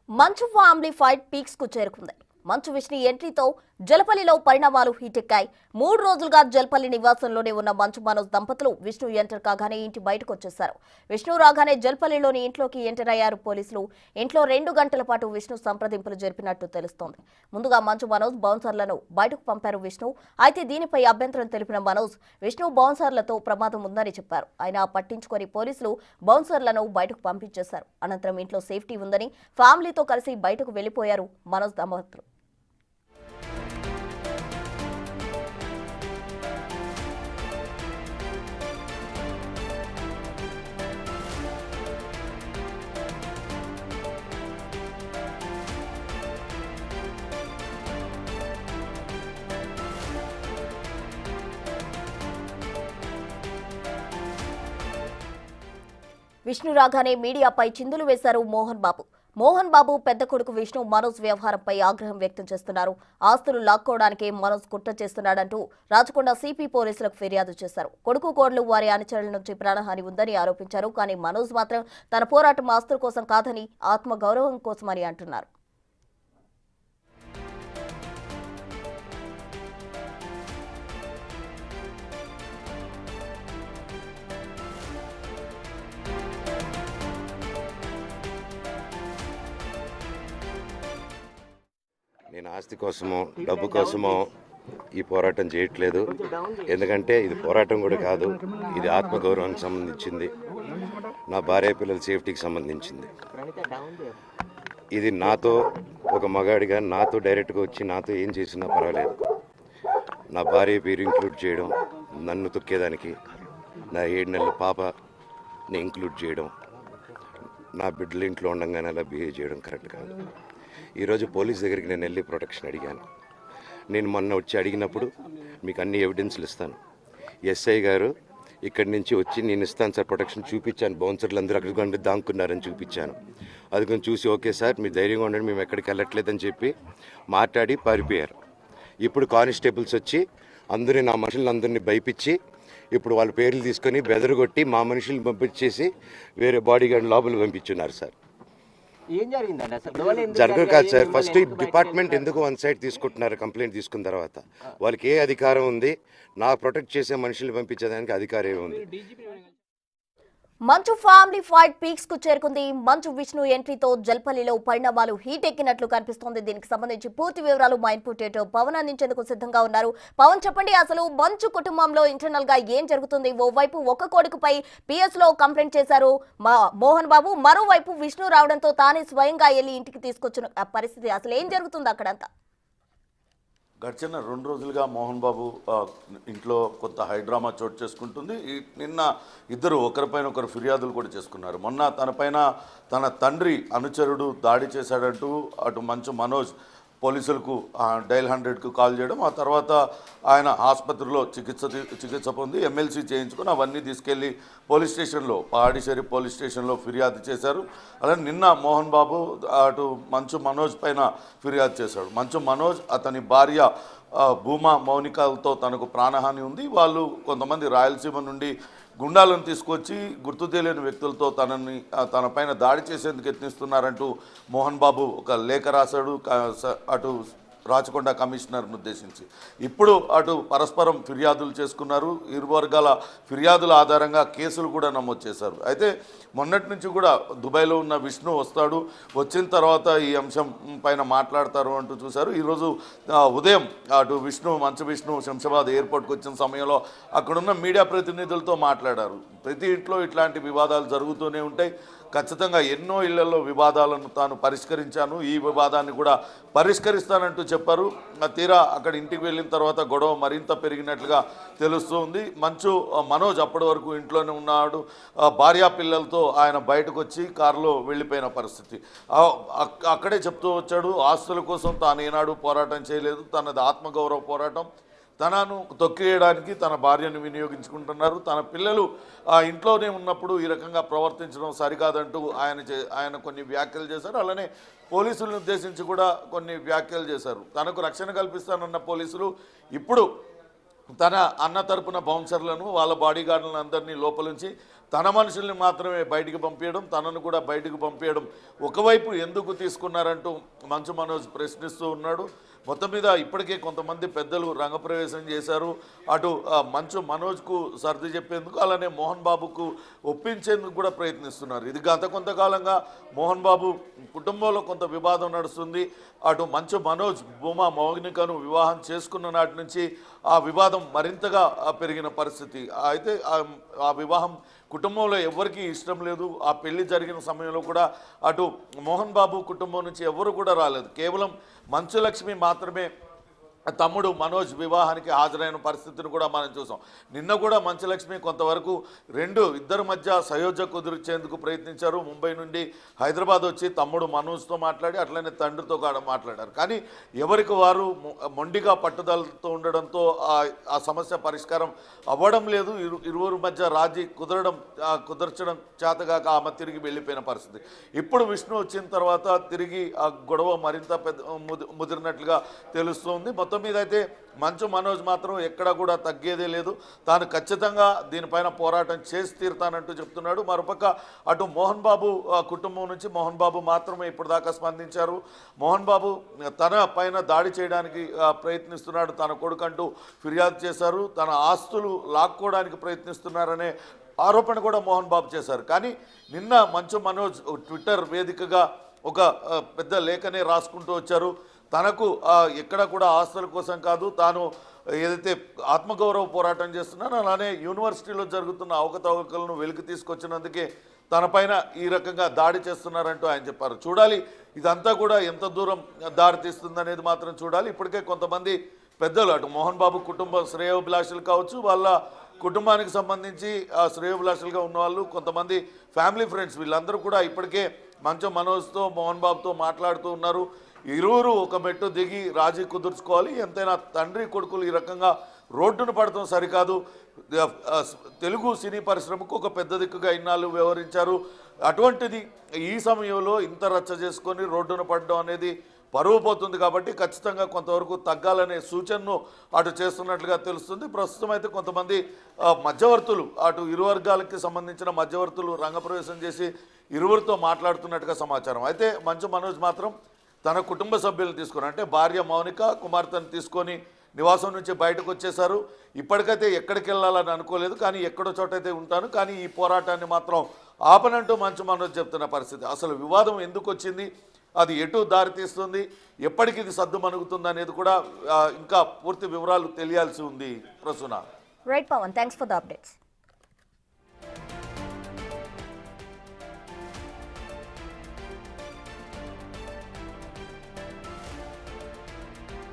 మంచు family fight peaks కు చేరుకుంది. మంచు విష్ణు ఎంట్రీతో జలపల్లిలో పరిణామాలు హీటెక్కాయి. 3 రోజులుగా జలపల్లి నివాసంలోనే ఉన్న మంచు మనోజ్ దంపతులు విష్ణు ఎంటర్ కాగానే ఇంటి బయటకు వచ్చేశారు. విష్ణు రాగానే జలపల్లిలోని ఇంట్లోకి ఎంటర్ అయ్యారు పోలీసులు. ఇంట్లో 2 గంటల పాటు విష్ణు సంప్రదింపులు జరిపినట్టు తెలుస్తోంది. ముందుగా మంచు మనోజ్ బౌన్సర్లను బయటకు పంపారు విష్ణు. అయితే దీనిపై అభ్యంతరం తెలిపిన మనోజ్ విష్ణు బౌన్సర్లతో ప్రమాదం ఉందని చెప్పారు. అయినా పట్టించుకొని పోలీసులు బౌన్సర్లను బయటకు పంపించేశారు. అనంతరం ఇంట్లో సేఫ్టీ ఉందని ఫ్యామిలీతో కలిసి బయటకు వెళ్లిపోయారు మనోజ్ దంపతులు. విష్ణు రాగానే మీడియాపై చిందులు వేశారు మోహన్ బాబు పెద్ద కొడుకు విష్ణు మనోజ్ వ్యవహారంపై ఆగ్రహం వ్యక్తం చేస్తున్నారు. ఆస్తులు లాక్కోవడానికి మనోజ్ కుట్ర చేస్తున్నాడంటూ రాచకొండ సిపి పోలీసులకు ఫిర్యాదు చేశారు. కొడుకు కోడలు వారి అనుచరుల నుంచి ప్రాణహాని ఉందని ఆరోపించారు. కానీ మనోజ్ మాత్రం తన పోరాటం ఆస్తుల కోసం కాదని ఆత్మగౌరవం కోసమని అంటున్నారు. నేను ఆస్తి కోసమో డబ్బు కోసమో ఈ పోరాటం చేయట్లేదు. ఎందుకంటే ఇది పోరాటం కూడా కాదు, ఇది ఆత్మగౌరవానికి సంబంధించింది, నా భార్య పిల్లల సేఫ్టీకి సంబంధించింది. ఇది నాతో ఒక మగాడిగా నాతో డైరెక్ట్గా వచ్చి నాతో ఏం చేసినా పర్వాలేదు. నా భార్య పేరు ఇంక్లూడ్ చేయడం, నన్ను తొక్కేదానికి నా 7 నెలల పాపని ఇంక్లూడ్ చేయడం, నా బిడ్డలు ఇంట్లో ఉండగానే అలా బిహేవ్ చేయడం కరెక్ట్ కాదు. ఈరోజు పోలీస్ దగ్గరికి నేను వెళ్ళి ప్రొటెక్షన్ అడిగాను. నేను మొన్న వచ్చి అడిగినప్పుడు మీకు అన్ని ఎవిడెన్స్లు ఇస్తాను, ఎస్ఐ గారు ఇక్కడి నుంచి వచ్చి నేను ఇస్తాను సార్ ప్రొటెక్షన్ చూపించాను. బౌన్సర్లు అందరూ అక్కడికి దాక్కున్నారని చూపించాను. అది కొంచెం చూసి ఓకే సార్ మీరు ధైర్యంగా ఉండండి, మేము ఎక్కడికి వెళ్ళట్లేదని చెప్పి మాట్లాడి పారిపోయారు. ఇప్పుడు కానిస్టేబుల్స్ వచ్చి అందరూ నా మనుషులందరినీ భయపించి ఇప్పుడు వాళ్ళ పేర్లు తీసుకొని బెదరగొట్టి మా మనుషులు పంపించేసి వేరే బాడీ గార్డ్ లోపల పంపించున్నారు సార్. జరగదు కాదు సార్. ఫస్ట్ ఈ డిపార్ట్మెంట్ ఎందుకు వన్ సైడ్ తీసుకుంటున్నారు? కంప్లైంట్ తీసుకున్న తర్వాత వాళ్ళకి ఏ అధికారం ఉంది? నా ప్రొటెక్ట్ చేసే మనుషులు పంపించేదానికి అధికారం ఏముంది? మంచు ఫ్యామిలీ ఫైట్ పీక్స్ కు చేరుకుంది. మంచు విష్ణు ఎంట్రీతో జల్పల్లిలో పరిణామాలు హీట్ ఎక్కినట్లు కనిపిస్తోంది. దీనికి సంబంధించి పూర్తి వివరాలు మా ఇన్పుట్ పవన్ అందించేందుకు సిద్ధంగా ఉన్నారు. పవన్ చెప్పండి, అసలు మంచు కుటుంబంలో ఇంటర్నల్ గా ఏం జరుగుతుంది? ఓవైపు ఒక కొడుకుపై పిఎస్ లో కంప్లైంట్ చేశారు మోహన్ బాబు, మరోవైపు విష్ణు రావడంతో తానే స్వయంగా వెళ్లి ఇంటికి తీసుకొచ్చిన పరిస్థితి. అసలు ఏం జరుగుతుంది అక్కడంతా? గడిచిన 2 రోజులుగా మోహన్ బాబు ఇంట్లో కొంత హైడ్రామా చోటు చేసుకుంటుంది. నిన్న ఇద్దరు ఒకరిపైన ఒకరు ఫిర్యాదులు కూడా చేసుకున్నారు. మొన్న తనపైన తన తండ్రి అనుచరుడు దాడి చేశాడంటూ అటు మంచు మనోజ్ పోలీసులకు డైల్ 100కు కాల్ చేయడం, ఆ తర్వాత ఆయన ఆసుపత్రిలో చికిత్స పొంది ఎమ్మెల్సీ చేయించుకొని అవన్నీ తీసుకెళ్లి పోలీస్ స్టేషన్లో పాడిశేరి పోలీస్ స్టేషన్లో ఫిర్యాదు చేశారు. అలాగే నిన్న మోహన్ బాబు అటు మంచు మనోజ్ పైన ఫిర్యాదు చేశాడు. మంచు మనోజ్ అతని భార్య భూమా మౌనికలతో తనకు ప్రాణహాని ఉంది, వాళ్ళు కొంతమంది రాయలసీమ నుండి గుండాలను తీసుకొచ్చి గుర్తు తెలియని వ్యక్తులతో తనపైన దాడి చేసేందుకు యత్నిస్తున్నారంటూ మోహన్ బాబు ఒక లేఖ రాశాడు అటు రాచకొండ కమిషనర్ను ఉద్దేశించి. ఇప్పుడు అటు పరస్పరం ఫిర్యాదులు చేసుకున్నారు. ఇరు వర్గాల ఫిర్యాదుల ఆధారంగా కేసులు కూడా నమోదు చేశారు. అయితే మొన్నటి నుంచి కూడా దుబాయ్లో ఉన్న విష్ణు వస్తాడు, వచ్చిన తర్వాత ఈ అంశం పైన మాట్లాడతారు అంటూ చూశారు. ఈరోజు ఉదయం అటు మంచు విష్ణు శంషాబాద్ ఎయిర్పోర్ట్కి వచ్చిన సమయంలో అక్కడున్న మీడియా ప్రతినిధులతో మాట్లాడారు. ప్రతి ఇంట్లో ఇట్లాంటి వివాదాలు జరుగుతూనే ఉంటాయి, ఖచ్చితంగా ఎన్నో ఇళ్లలో వివాదాలను తాను పరిష్కరించాను, ఈ వివాదాన్ని కూడా పరిష్కరిస్తానంటూ చెప్పారు. తీరా అక్కడ ఇంటికి వెళ్ళిన తర్వాత గొడవ మరింత పెరిగినట్లుగా తెలుస్తుంది. మంచు మనోజ్ అప్పటి వరకు ఇంట్లోనే ఉన్నాడు. భార్యా పిల్లలతో ఆయన బయటకు వచ్చి కారులో వెళ్ళిపోయిన పరిస్థితి. అక్కడే చెప్తూ వచ్చాడు, ఆస్తుల కోసం తాను ఏనాడు పోరాటం చేయలేదు, తనది ఆత్మగౌరవ పోరాటం, తనను తొక్కేయడానికి తన భార్యను వినియోగించుకుంటున్నారు, తన పిల్లలు ఇంట్లోనే ఉన్నప్పుడు ఈ రకంగా ప్రవర్తించడం సరికాదంటూ ఆయన కొన్ని వ్యాఖ్యలు చేశారు. అలానే పోలీసులను ఉద్దేశించి కూడా కొన్ని వ్యాఖ్యలు చేశారు. తనకు రక్షణ కల్పిస్తానన్న పోలీసులు ఇప్పుడు తన అన్న తరపున బౌన్సర్లను వాళ్ళ బాడీగార్డులను అందరినీ లోపలించి తన మనుషుల్ని మాత్రమే బయటికి పంపించడం, తనను కూడా బయటికి పంపించడం ఒకవైపు ఎందుకు తీసుకున్నారంటూ మంచు మనోజ్ ప్రశ్నిస్తూ ఉన్నాడు. మొత్తం మీద ఇప్పటికే కొంతమంది పెద్దలు రంగప్రవేశం చేశారు. అటు మంచు మనోజ్కు సర్ది చెప్పేందుకు, అలానే మోహన్ బాబుకు ఒప్పించేందుకు కూడా ప్రయత్నిస్తున్నారు. ఇది గత కొంతకాలంగా మోహన్ బాబు కుటుంబంలో కొంత వివాదం నడుస్తుంది. అటు మంచు మనోజ్ భూమా మౌనికను వివాహం చేసుకున్న నాటి నుంచి ఆ వివాదం మరింతగా పెరిగిన పరిస్థితి. అయితే ఆ వివాహం కుటుంబంలో ఎవరికీ ఇష్టం లేదు. ఆ పెళ్లి జరిగిన సమయంలో కూడా అటు మోహన్ బాబు కుటుంబం నుంచి ఎవరు కూడా రాలేదు. కేవలం మంచు లక్ష్మి మాత్రమే తమ్ముడు మనోజ్ వివాహానికి హాజరైన పరిస్థితిని కూడా మనం చూసాం. నిన్న కూడా మంచులక్ష్మి కొంతవరకు ఇద్దరి మధ్య సయోధ్య కుదిర్చేందుకు ప్రయత్నించారు. ముంబై నుండి హైదరాబాద్ వచ్చి తమ్ముడు మనోజ్తో మాట్లాడి అట్లనే తండ్రితో కూడా మాట్లాడారు. కానీ ఎవరికి వారు మొండిగా పట్టుదలతో ఉండడంతో ఆ సమస్య పరిష్కారం అవ్వడం లేదు. ఇరువురు మధ్య రాజీ కుదర్చడం చేతగాక ఆమె తిరిగి వెళ్ళిపోయిన పరిస్థితి. ఇప్పుడు విష్ణు వచ్చిన తర్వాత తిరిగి ఆ గొడవ మరింత ముదిరినట్లుగా తెలుస్తోంది. మొత్తం మీద అయితే మంచు మనోజ్ మాత్రం ఎక్కడా కూడా తగ్గేదే లేదు. తాను ఖచ్చితంగా దీనిపైన పోరాటం చేసి తీరుతానంటూ చెప్తున్నాడు. మరోపక్క అటు మోహన్ బాబు కుటుంబం నుంచి మోహన్ బాబు మాత్రమే ఇప్పటిదాకా స్పందించారు. మోహన్ బాబు తన పైన దాడి చేయడానికి ప్రయత్నిస్తున్నాడు, తన కొడుకంటూ ఫిర్యాదు చేశారు. తన ఆస్తులు లాక్కోవడానికి ప్రయత్నిస్తున్నారనే ఆరోపణ కూడా మోహన్ బాబు చేశారు. కానీ నిన్న మంచు మనోజ్ ట్విట్టర్ వేదికగా ఒక పెద్ద లేఖనే రాసుకుంటూ వచ్చారు. తనకు ఎక్కడ కూడా ఆస్తుల కోసం కాదు, తాను ఏదైతే ఆత్మగౌరవ పోరాటం చేస్తున్నానో అలానే యూనివర్సిటీలో జరుగుతున్న అవకతవకలను వెలికి తీసుకొచ్చినందుకే తనపైన ఈ రకంగా దాడి చేస్తున్నారంటూ ఆయన చెప్పారు. చూడాలి ఇదంతా కూడా ఎంత దూరం దారి తీస్తుందనేది మాత్రం చూడాలి. ఇప్పటికే కొంతమంది పెద్దలు అటు మోహన్ బాబు కుటుంబ శ్రేయోభిలాషులు కావచ్చు, వాళ్ళ కుటుంబానికి సంబంధించి శ్రేయోభిలాషులుగా ఉన్న వాళ్ళు, కొంతమంది ఫ్యామిలీ ఫ్రెండ్స్, వీళ్ళందరూ కూడా ఇప్పటికే మంచు మనోజ్తో మోహన్ బాబుతో మాట్లాడుతూ ఉన్నారు. ఇరువురు ఒక మెట్టు దిగి రాజీ కుదుర్చుకోవాలి. ఎంతైనా తండ్రి కొడుకులు ఈ రకంగా రోడ్డును పడటం సరికాదు. తెలుగు సినీ పరిశ్రమకు ఒక పెద్ద దిక్కుగా ఇన్నాళ్ళు వ్యవహరించారు. అటువంటిది ఈ సమయంలో ఇంత రచ్చ చేసుకొని రోడ్డున పడడం అనేది పరువు పోతుంది. కాబట్టి ఖచ్చితంగా కొంతవరకు తగ్గాలనే సూచనను అటు చేస్తున్నట్లుగా తెలుస్తుంది. ప్రస్తుతం అయితే కొంతమంది మధ్యవర్తులు, అటు ఇరు వర్గాలకి సంబంధించిన మధ్యవర్తులు రంగప్రవేశం చేసి ఇరువురితో మాట్లాడుతున్నట్టుగా సమాచారం. అయితే మంచు మనోజ్ మాత్రం తన కుటుంబ సభ్యులను తీసుకొని, అంటే భార్య మౌనిక, కుమార్తెను తీసుకొని నివాసం నుంచి బయటకు వచ్చేశారు. ఇప్పటికైతే ఎక్కడికి వెళ్ళాలని అనుకోలేదు, కానీ ఎక్కడో చోటైతే ఉంటాను, కానీ ఈ పోరాటాన్ని మాత్రం ఆపనంటూ మంచు మనోజ్ చెప్తున్న పరిస్థితి. అసలు వివాదం ఎందుకు వచ్చింది, అది ఎటు దారితీస్తుంది, ఎప్పటికి ఇది సద్దుమణుగుతుంది అనేది కూడా ఇంకా పూర్తి వివరాలు తెలియాల్సి ఉంది. Prasuna. Right Pavan, thanks for the updates.